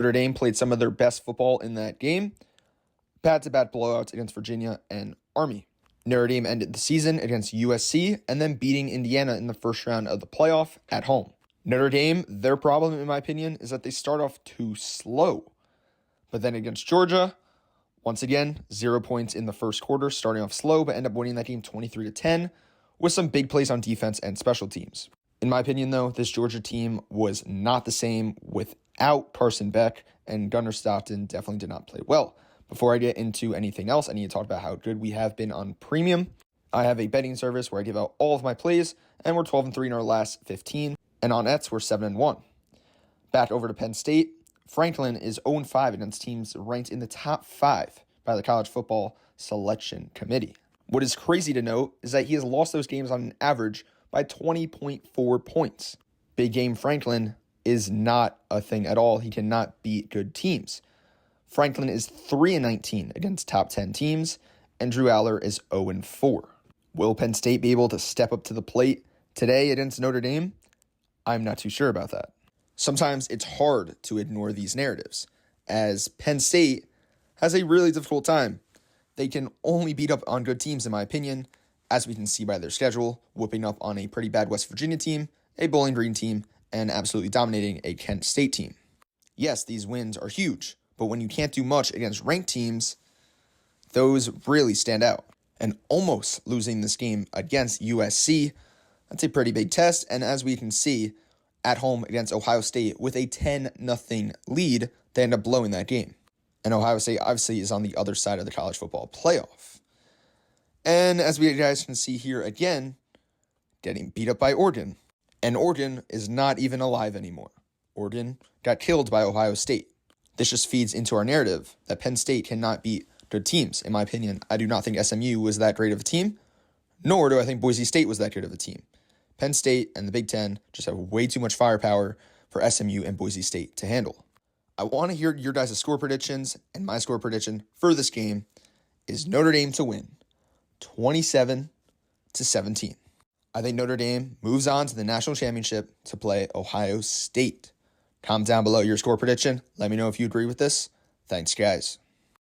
Notre Dame played some of their best football in that game. Back-to-back blowouts against Virginia and Army. Notre Dame ended the season against USC and then beating Indiana in the first round of the playoff at home. Notre Dame, their problem, in my opinion, is that they start off too slow. But then against Georgia, once again, 0 points in the first quarter, starting off slow, but end up winning that game 23-10 with some big plays on defense and special teams. In my opinion, though, this Georgia team was not the same without Carson Beck, and Gunnar Stockton definitely did not play well. Before I get into anything else, I need to talk about how good we have been on Premium. I have a betting service where I give out all of my plays, and we're 12-3 in our last 15. And on Ets, we're 7-1. Back over to Penn State. Franklin is 0-5 against teams ranked in the top 5 by the College Football Selection Committee. What is crazy to note is that he has lost those games on an average by 20.4 points. Big game Franklin is not a thing at all. He cannot beat good teams. Franklin is 3-19 against top 10 teams, and Drew Aller is 0-4. Will Penn State be able to step up to the plate today against Notre Dame? I'm not too sure about that. Sometimes it's hard to ignore these narratives, as Penn State has a really difficult time. They can only beat up on good teams, in my opinion, as we can see by their schedule, whooping up on a pretty bad West Virginia team, a Bowling Green team, and absolutely dominating a Kent State team. Yes, these wins are huge, but when you can't do much against ranked teams, those really stand out. And almost losing this game against USC, that's a pretty big test, and as we can see, at home against Ohio State with a 10-0 lead, they end up blowing that game. And Ohio State obviously is on the other side of the college football playoff. And as we guys can see here again, getting beat up by Oregon. And Oregon is not even alive anymore. Oregon got killed by Ohio State. This just feeds into our narrative that Penn State cannot beat good teams. In my opinion, I do not think SMU was that great of a team, nor do I think Boise State was that good of a team. Penn State and the Big Ten just have way too much firepower for SMU and Boise State to handle. I want to hear your guys' score predictions, and my score prediction for this game is Notre Dame to win 27-17. I think Notre Dame moves on to the national championship to play Ohio State. Comment down below your score prediction. Let me know if you agree with this. Thanks, guys.